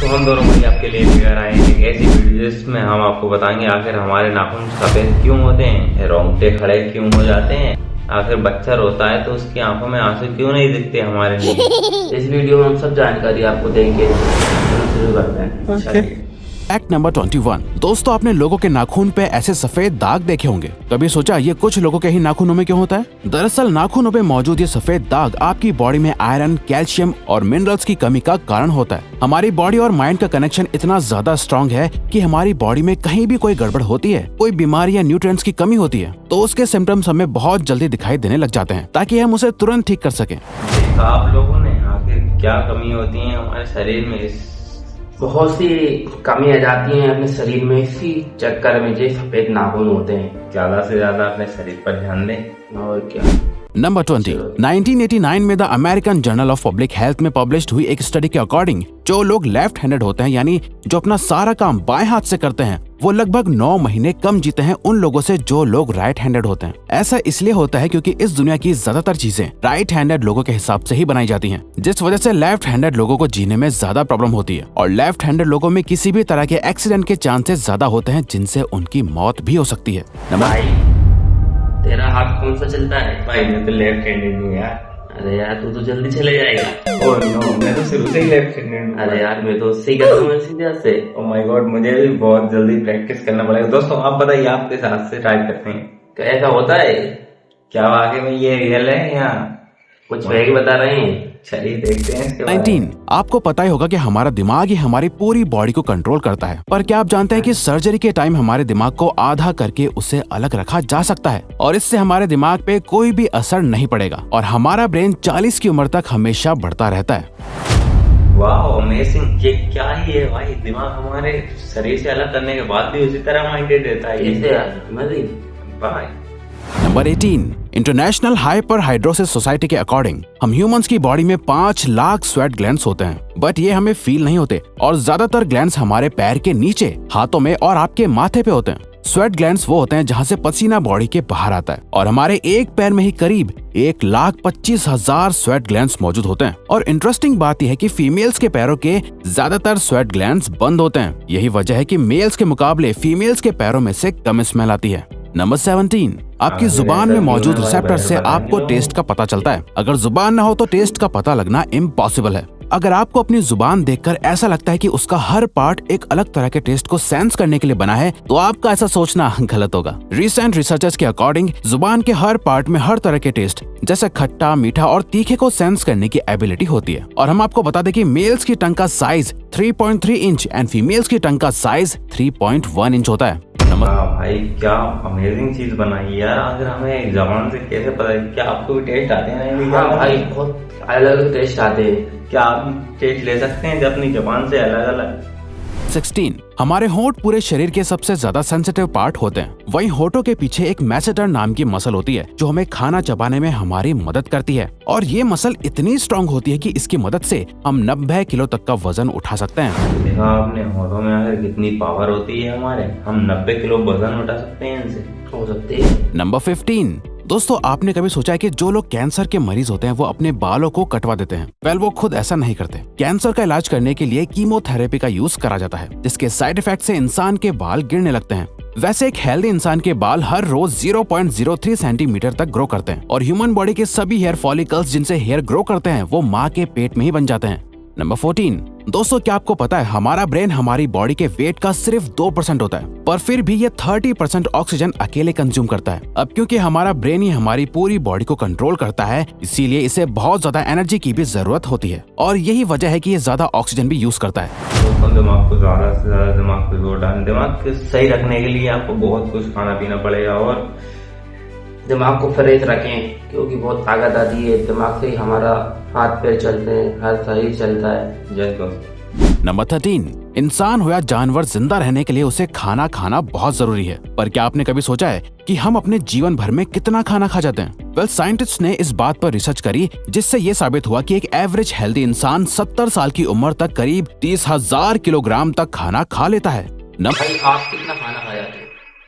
दोस्तों हम दोनों भाई आपके लिए लेकर आए हैं एक ऐसी वीडियो जिसमें हम आपको बताएंगे आखिर हमारे नाखून सफेद क्यों होते हैं, रोंगटे खड़े क्यों हो जाते हैं, आखिर बच्चा रोता है तो उसकी आंखों में आंसू क्यों नहीं दिखते हमारे लिए। इस वीडियो में हम सब जानकारी आपको देंगे। शुरू करते हैं। चलिए। Fact number 21। दोस्तों आपने लोगों के नाखून पे ऐसे सफेद दाग देखे होंगे। कभी सोचा ये कुछ लोगों के ही नाखूनों में क्यों होता है? दरअसल नाखूनों पे मौजूद ये सफेद दाग आपकी बॉडी में आयरन, कैल्शियम और मिनरल्स की कमी का कारण होता है। हमारी बॉडी और माइंड का कनेक्शन इतना ज्यादा स्ट्रॉन्ग है कि हमारी बॉडी में कहीं भी कोई गड़बड़ होती है, कोई बीमारी या न्यूट्रिएंट्स की कमी होती है, तो उसके सिम्टम्स हमें बहुत जल्दी दिखाई देने लग जाते हैं ताकि हम उसे तुरंत ठीक कर सकें। देखा आप लोगों ने आखिर क्या कमी होती है हमारे शरीर में? बहुत सी कमी आ जाती है अपने शरीर में, इसी चक्कर में जो सफेद नाखून होते हैं। ज्यादा से ज्यादा अपने शरीर पर ध्यान दें। और क्या। नंबर 20। 1989 में the American journal of public health में पब्लिश हुई एक स्टडी के अकॉर्डिंग जो लोग लेफ्ट हैंडेड होते हैं, यानी जो अपना सारा काम बाएं हाथ से करते हैं, वो लगभग 9 महीने कम जीते हैं उन लोगों से जो लोग राइट हैंडेड होते हैं। ऐसा इसलिए होता है क्योंकि इस दुनिया की ज्यादातर चीजें राइट हैंडेड लोगों के हिसाब से ही बनाई जाती हैं, जिस वजह से लेफ्ट हैंडेड लोगों को जीने में ज्यादा प्रॉब्लम होती है और लेफ्ट हैंडेड लोगों में किसी भी तरह के एक्सीडेंट के चांसेस ज्यादा होते हैं, जिनसे उनकी मौत भी हो सकती है। तेरा हाथ कौन सा चलता है? भाई मैं तो लेफ्ट हैंडेड हूँ यार। अरे यार तू तो जल्दी चले जाएगा। ओह नो, मैं तो शुरू से ही लेफ्ट हैंडेड हूँ। अरे यार मैं तो सही करता हूँ सीधे हाथ से। ओह माय गॉड, मुझे भी बहुत जल्दी प्रैक्टिस करना पड़ेगा। दोस्तों आप बताइए आप किस हाथ से ट्राई करते हैं? कैसा होता है? क्या वाकई में ये रियल है या कुछ वही बता रहे हैं? चलिए देखते हैं इसके बारे में। 19। आपको पता ही होगा कि हमारा दिमाग ही हमारी पूरी बॉडी को कंट्रोल करता है, पर क्या आप जानते हैं कि सर्जरी के टाइम हमारे दिमाग को आधा करके उसे अलग रखा जा सकता है और इससे हमारे दिमाग पे कोई भी असर नहीं पड़ेगा और हमारा ब्रेन 40 की उम्र तक हमेशा बढ़ता रहता है। वाह अमेजिंग, ये क्या ही है भाई, दिमाग हमारे शरीर से अलग करने के बाद भी उसी तरह माइंडेड रहता है। कैसे यार? भाई number 18। International hyper hidrosis society के अकॉर्डिंग हम ह्यूमंस की बॉडी में 5 लाख स्वेट ग्लैंड्स होते हैं, बट ये हमें फील नहीं होते और ज्यादातर ग्लैंड्स हमारे पैर के नीचे, हाथों में और आपके माथे पे होते हैं। स्वेट ग्लैंड्स वो होते हैं जहाँ से पसीना बॉडी के बाहर आता है और हमारे एक पैर में ही करीब 1,25,000 स्वेट ग्लैंड्स मौजूद होते हैं। और इंटरेस्टिंग बात यह है कि फीमेल्स के पैरों के ज्यादातर स्वेट ग्लैंड्स बंद होते हैं। यही वजह है कि मेल्स के मुकाबले फीमेल्स के पैरों में से कम स्मेल आती है। नंबर 17। आपकी जुबान में मौजूद रिसेप्टर से आपको टेस्ट का पता चलता है। अगर जुबान न हो तो टेस्ट का पता लगना इम्पॉसिबल है। अगर आपको अपनी जुबान देखकर ऐसा लगता है कि उसका हर पार्ट एक अलग तरह के टेस्ट को सेंस करने के लिए बना है, तो आपका ऐसा सोचना गलत होगा। रिसेंट रिसर्चर्स के अकॉर्डिंग जुबान के हर पार्ट में हर तरह के टेस्ट जैसे खट्टा, मीठा और तीखे को सेंस करने की एबिलिटी होती है। और हम आपको बता दें कि मेल्स की टंग का साइज 3.3 इंच एंड फीमेल्स की टंग का साइज 3.1 इंच होता है। भाई क्या अमेजिंग चीज बनाई यार। आखिर हमें जबान से कैसे पता है? क्या आपको भी टेस्ट आते हैं? हाँ भाई बहुत अलग अलग टेस्ट आते हैं। क्या आप टेस्ट ले सकते हैं अपनी जबान से अलग अलग? 16। हमारे होंठ पूरे शरीर के सबसे ज्यादा सेंसिटिव पार्ट होते हैं। वहीं होठों के पीछे एक मैसेटर नाम की मसल होती है जो हमें खाना चबाने में हमारी मदद करती है और ये मसल इतनी स्ट्रांग होती है कि इसकी मदद से हम 90 किलो तक का वजन उठा सकते हैं। देखा आपने होठों में आखिर कितनी पावर होती है हमारे, हम 90 किलो वजन उठा सकते हैं इनसे। हो सकते हैं। नंबर 15। दोस्तों आपने कभी सोचा है कि जो लोग कैंसर के मरीज होते हैं वो अपने बालों को कटवा देते हैं? वेल वो खुद ऐसा नहीं करते। कैंसर का इलाज करने के लिए कीमोथेरेपी का यूज करा जाता है, जिसके साइड इफेक्ट से इंसान के बाल गिरने लगते हैं। वैसे एक हेल्दी इंसान के बाल हर रोज 0.03 सेंटीमीटर तक ग्रो करते हैं और ह्यूमन बॉडी के सभी हेयर फॉलिकल्स जिनसे हेयर ग्रो करते हैं वो माँ के पेट में ही बन जाते हैं। नंबर 14। दोस्तों क्या आपको पता है हमारा ब्रेन हमारी बॉडी के वेट का सिर्फ 2% होता है, पर फिर भी ये 30% ऑक्सीजन अकेले कंज्यूम करता है। अब क्योंकि हमारा ब्रेन ही हमारी पूरी बॉडी को कंट्रोल करता है, इसीलिए इसे बहुत ज्यादा एनर्जी की भी जरूरत होती है और यही वजह है कि ये ज्यादा ऑक्सीजन भी यूज करता है। दोस्तों दिमाग को ज्यादा से ज्यादा दिमाग पे जोर डालें। दिमाग को सही रखने के लिए आपको बहुत कुछ खाना पीना पड़ेगा और दिमाग को फ्रेश रखें क्योंकि बहुत ताकत आती है दिमाग से ही हमारा हाथ पैर चलते हैं, हर शरीर चलता है। जय दोस्त। नंबर 13। इंसान हो या जानवर जिंदा रहने के लिए उसे खाना खाना बहुत जरूरी है, पर क्या आपने कभी सोचा है कि हम अपने जीवन भर में कितना खाना खा जाते हैं? वेल साइंटिस्ट ने इस बात पर रिसर्च करी जिससे ये साबित हुआ कि एक एवरेज हेल्दी इंसान 70 साल की उम्र तक करीब 30,000 किलोग्राम तक खाना खा लेता है। भाई आप कितना खाना खाया था?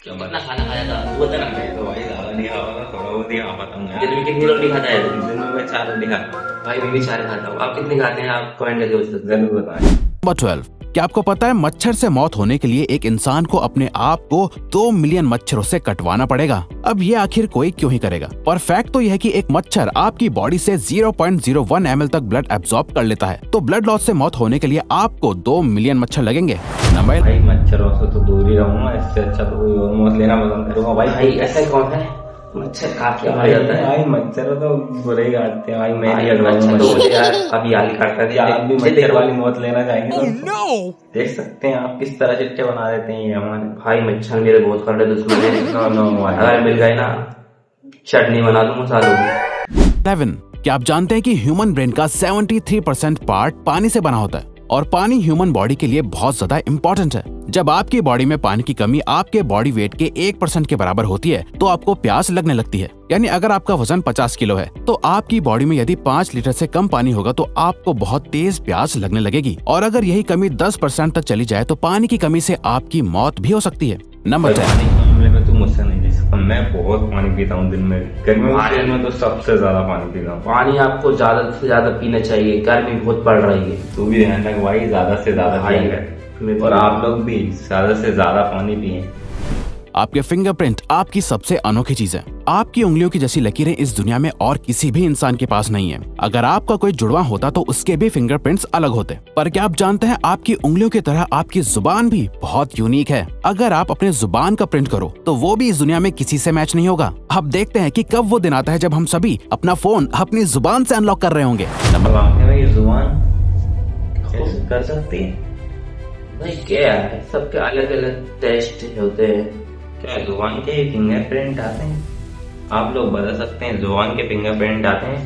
कितना खाना खाया था वो बता। मैं तो भाई ज्यादा नहीं खाया, थोड़ा बहुत ही खा पाता हूँ। दिन में कितनी रोटी खाता है? दिन में मैं 4 रोटी खाता हूँ। भाई मैं भी 4 खाता हूँ। आप कितने खाते हैं? आप कमेंट करके जरूर बताएं। नंबर 12। क्या आपको पता है मच्छर से मौत होने के लिए एक इंसान को अपने आप को 2 मिलियन मच्छरों से कटवाना पड़ेगा। अब ये आखिर कोई क्यों ही करेगा? पर फैक्ट तो यह है कि एक मच्छर आपकी बॉडी से 0.01 ml तक ब्लड एब्जॉर्ब कर लेता है। तो ब्लड लॉस से मौत होने के लिए आपको 2 मिलियन मच्छर लगेंगे। नंबर भाई मच्छरों से तो दूर ही रहूंगा, इससे अच्छा तो कोई और मौत लेना पसंद करूंगा। भाई ऐसा कौन है? मच्छर काट के मार जाता है भाई मच्छर तो बुरे ही काटते हैं भाई। मैं नहीं अच्छा तो मुझे यार अभी आली काटता यदि आप भी मच्छर वाली मौत लेना चाहेंगे तो देख सकते हैं आप किस तरह चिट्टे बना देते हैं ये हमारे। भाई मच्छर मेरे बहुत खड़े दुश्मन है। अगर मिल गए ना चटनी बना दूंगा सालों की। 7, क्या आप जानते हैं कि ह्यूमन ब्रेन का 73% पार्ट पानी से बना होता है और पानी ह्यूमन बॉडी के लिए बहुत ज्यादा इम्पोर्टेंट है। जब आपकी बॉडी में पानी की कमी आपके बॉडी वेट के 1% के बराबर होती है तो आपको प्यास लगने लगती है। यानी अगर आपका वजन 50 किलो है तो आपकी बॉडी में यदि 5 लीटर से कम पानी होगा तो आपको बहुत तेज प्यास लगने लगेगी। और अगर यही कमी 10% तक चली जाए तो पानी की कमी से आपकी मौत भी हो सकती है। नंबर 10, पानी के मामले में तो मुझसे नहीं ले सकता। मैं बहुत पानी पीता हूँ दिन में, गर्मी में तो सबसे ज्यादा पानी पीता हूँ। पानी आपको ज्यादा से ज्यादा पीना चाहिए, गर्मी बहुत बढ़ रही है। तू भी ध्यान रख भाई, ज्यादा से ज्यादा पिएगा और आप लोग भी ज्यादा से ज्यादा पानी पिए। आपके फिंगरप्रिंट आपकी सबसे अनोखी चीज है। आपकी उंगलियों की जैसी लकीरें इस दुनिया में और किसी भी इंसान के पास नहीं है। अगर आपका कोई जुड़वा होता तो उसके भी फिंगरप्रिंट्स अलग होते। पर क्या आप जानते हैं आपकी उंगलियों की तरह आपकी जुबान भी बहुत यूनिक है। अगर आप अपने जुबान का प्रिंट करो तो वो भी इस दुनिया में किसी से मैच नहीं होगा। अब देखते हैं कि कब वो दिन आता है जब हम सभी अपना फोन अपनी जुबान से अनलॉक कर रहे होंगे। जुबान कर सकती है भाई क्या है, सबके अलग अलग टेस्ट होते हैं। क्या जुबान के फिंगरप्रिंट आते हैं? आप लोग बता सकते हैं जुबान के फिंगरप्रिंट आते हैं?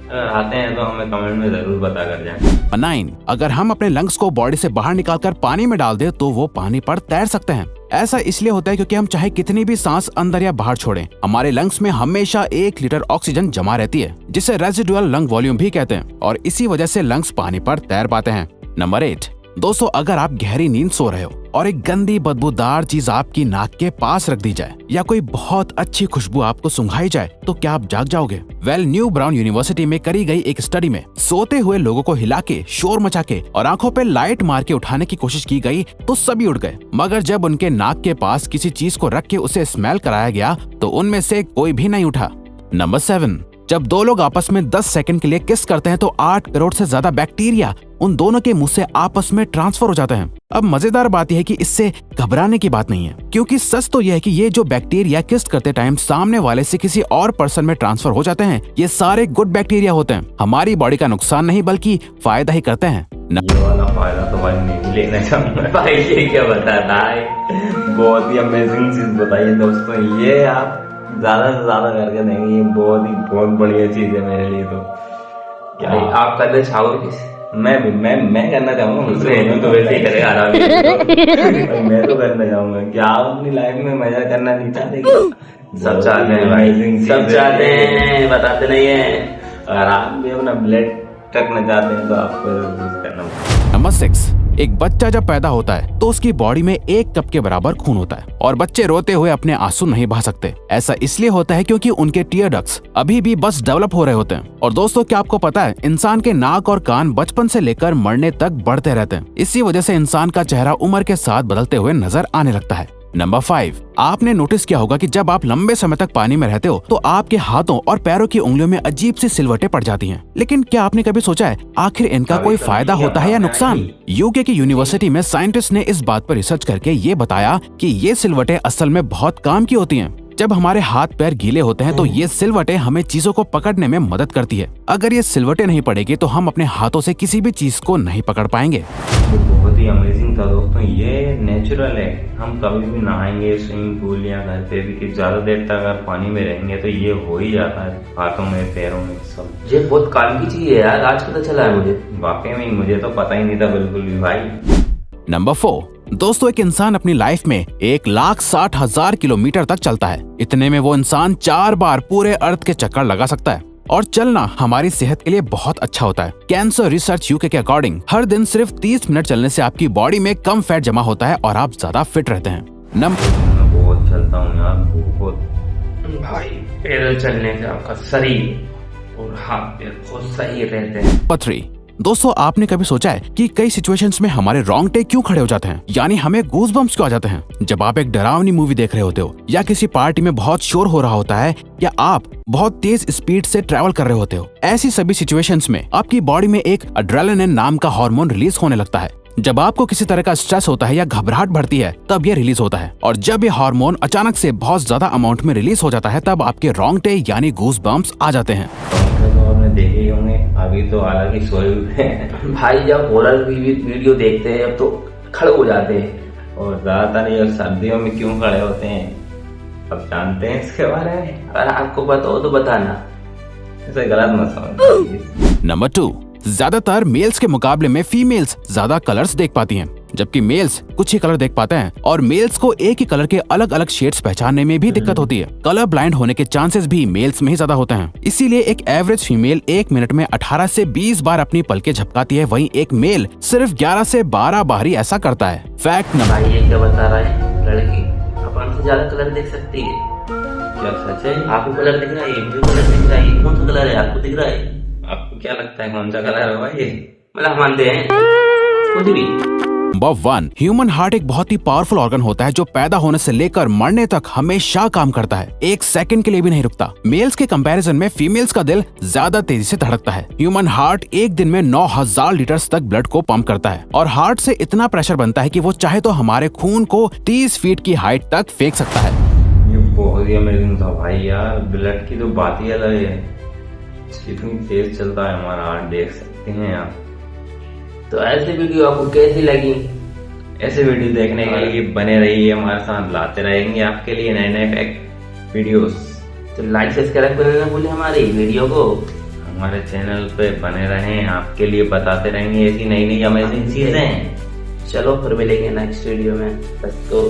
अगर आते हैं तो हमें कमेंट में जरूर बता कर जाए। 9, अगर हम अपने लंग्स को बॉडी से बाहर निकालकर पानी में डाल दे तो वो पानी पर तैर सकते हैं। ऐसा इसलिए होता है क्योंकि हम चाहे कितनी भी सांस अंदर या बाहर छोड़ें, हमारे लंग्स में हमेशा 1 लीटर ऑक्सीजन जमा रहती है, जिसे रेजिडुअल लंग वॉल्यूम भी कहते हैं और इसी वजह से लंग्स पानी पर तैर पाते हैं। नंबर 8, दोस्तों अगर आप गहरी नींद सो रहे हो और एक गंदी बदबूदार चीज आपकी नाक के पास रख दी जाए या कोई बहुत अच्छी खुशबू आपको सुंघाई जाए तो क्या आप जाग जाओगे? न्यू ब्राउन यूनिवर्सिटी में करी गई एक स्टडी में सोते हुए लोगों को हिला के, शोर मचा के और आंखों पे लाइट मार के उठाने की कोशिश की गई तो सभी उठ गए, मगर जब उनके नाक के पास किसी चीज को रख के उसे स्मेल कराया गया तो उनमें से कोई भी नहीं उठा। नंबर 7, जब दो लोग आपस में 10 सेकंड के लिए किस करते हैं तो 8 करोड़ से ज्यादा बैक्टीरिया उन दोनों के मुंह से आपस में ट्रांसफर हो जाते हैं। अब मजेदार बात यह है कि इससे घबराने की बात नहीं है, क्योंकि सच तो यह है कि ये जो बैक्टीरिया किस करते टाइम सामने वाले से किसी और पर्सन में ट्रांसफर हो जाते हैं, ये सारे गुड बैक्टीरिया होते हैं, हमारी बॉडी का नुकसान नहीं बल्कि फायदा ही करते हैं। ये वाला फायदा तो भाई मैं भी लेना चाहूंगा। भाई ये क्या बताता है, बहुत ही अमेजिंग चीज बताइए दोस्तों। ये आप ज्यादा से ज्यादा करके देंगे, ये बहुत बढ़िया चीज है मेरे लिए। तो क्या आप करना चाहोगे? मैं करना चाहूंगा, मुझसे तो वैसे ही करेगा आराम। मैं तो करना चाहूंगा। क्या आप अपनी लाइफ में मजा करना नहीं चाहते? सब चाहते हैं भाई, सब चाहते हैं, बताते नहीं है। अगर आप भी अपना ब्लड रखना चाहते हैं तो आपको करना होगा। नंबर 6, एक बच्चा जब पैदा होता है तो उसकी बॉडी में 1 कप के बराबर खून होता है और बच्चे रोते हुए अपने आंसू नहीं बहा सकते। ऐसा इसलिए होता है क्योंकि उनके टीयर डक्ट्स अभी भी बस डेवलप हो रहे होते हैं। और दोस्तों क्या आपको पता है इंसान के नाक और कान बचपन से लेकर मरने तक बढ़ते रहते हैं। इसी वजह से इंसान का चेहरा उम्र के साथ बदलते हुए नजर आने लगता है। नंबर 5, आपने नोटिस किया होगा कि जब आप लंबे समय तक पानी में रहते हो तो आपके हाथों और पैरों की उंगलियों में अजीब सी सिलवटें पड़ जाती हैं। लेकिन क्या आपने कभी सोचा है आखिर इनका कोई फायदा होता है या नुकसान? यूके की यूनिवर्सिटी में साइंटिस्ट ने इस बात पर रिसर्च करके ये बताया कि ये सिलवटें असल में बहुत काम की होती हैं। जब हमारे हाथ पैर गीले होते हैं तो ये सिलवटें हमें चीजों को पकड़ने में मदद करती है। अगर ये सिलवटें नहीं पड़ेगी तो हम अपने हाथों से किसी भी चीज को नहीं पकड़ पाएंगे। बहुत ही अमेजिंग था दोस्तों, ये नेचुरल है। हम कभी भी नहाएंगे स्विमिंग पूल या घर पे भी कि ज्यादा देर तक अगर पानी में रहेंगे तो ये हो ही जाता है हाथों में पैरों में सब। ये बहुत काम की चीज है यार, आज पता चला है मुझे। वाकई में मुझे तो पता ही नहीं था बिल्कुल भी भाई। नंबर 4, दोस्तों एक इंसान अपनी लाइफ में 1,60,000 किलोमीटर तक चलता है। इतने में वो इंसान 4 बार पूरे अर्थ के चक्कर लगा सकता है। और चलना हमारी सेहत के लिए बहुत अच्छा होता है। कैंसर रिसर्च यूके के अकॉर्डिंग हर दिन सिर्फ 30 मिनट चलने से आपकी बॉडी में कम फैट जमा होता है और आप ज्यादा फिट रहते हैं। मैं बहुत चलता हूँ यार, बहुत भाई। पैदल चलने से आपका शरीर और हाथ पैर बहुत सही रहते हैं। नंबर 3, दोस्तों, आपने कभी सोचा है कि कई सिचुएशंस में हमारे रोंगटे क्यों खड़े हो जाते हैं, यानी हमें गूज बम्प्स क्यों आ जाते हैं? जब आप एक डरावनी मूवी देख रहे होते हो, या किसी पार्टी में बहुत शोर हो रहा होता है, या आप बहुत तेज स्पीड से ट्रैवल कर रहे होते हो, ऐसी सभी सिचुएशंस में आपकी बॉडी में एक एड्रेनालिन नाम का हार्मोन रिलीज होने लगता है। जब आपको किसी तरह का स्ट्रेस होता है या घबराहट बढ़ती है, तब ये रिलीज होता है। और जब ये हार्मोन अचानक से बहुत ज्यादा अमाउंट में रिलीज हो जाता है, तब आपके रोंगटे यानी गूज बम्प्स आ जाते हैं। तो आपने देखे ही होंगे, अभी तो हालांकि सोए हुए हैं। भाई जब हॉरर वीडियो देखते हैं अब तो खड़े हो जाते हैं। और ज्यादातर ये सर्दियों में क्यों खड़े होते हैं, अब जानते हैं इसके बारे में? अगर आपको पता हो तो बताना, ऐसे गलत मत समझिए। नंबर 2, ज्यादातर मेल्स के मुकाबले में फीमेल्स ज्यादा कलर्स देख पाती हैं, जबकि मेल्स कुछ ही कलर देख पाते हैं। और मेल्स को एक ही कलर के अलग अलग शेड्स पहचानने में भी दिक्कत होती है। कलर ब्लाइंड होने के चांसेस भी मेल्स में ही ज्यादा होते हैं। इसीलिए एक एवरेज फीमेल 1 मिनट में 18 से 20 बार अपनी पलकें झपकाती है, वहीं एक मेल सिर्फ 11 से 12 बार ही ऐसा करता है। Fact number. भाई ये क्या बता रहा है, लड़की अपन से ज्यादा कलर देख सकती है? क्या सच है? आपको कलर दिख रहा है? मुझे कलर दिख रहा है। कौन सा कलर है आपको दिख रहा है? आपको क्या लगता है कौन सा कलर होगा ये? मतलब मानते हैं कुछ भी। नंबर 1, ह्यूमन हार्ट एक बहुत ही पावरफुल ऑर्गन होता है जो पैदा होने से लेकर मरने तक हमेशा काम करता है, एक सेकंड के लिए भी नहीं रुकता। मेल्स के कंपैरिजन में फीमेल्स का दिल ज्यादा तेजी से धड़कता है। ह्यूमन हार्ट एक दिन में 9000 लीटर तक ब्लड को पंप करता है, और हार्ट से इतना प्रेशर बनता है कि वो चाहे तो हमारे खून को 30 फीट की हाइट तक फेंक सकता है। ये बहुत ही अमेजिंग था भाई यार, ब्लड की तो बात ही अलग है। कितनी तेज चलता है हमारा हार्ट, देख सकते हैं आप। तो ऐसी वीडियो आपको कैसी लगी? ऐसे वीडियो देखने के लिए बने रहिए हमारे साथ, लाते रहेंगे आपके लिए नए नए फैक्ट वीडियोस। तो लाइक सब्सक्राइब करना ना भूलें हमारी वीडियो को। हमारे चैनल पे बने रहें, आपके लिए बताते रहेंगे ऐसी नई नई अमेजिंग चीजें। चलो फिर मिलेंगे नेक्स्ट वीडियो में। बस तो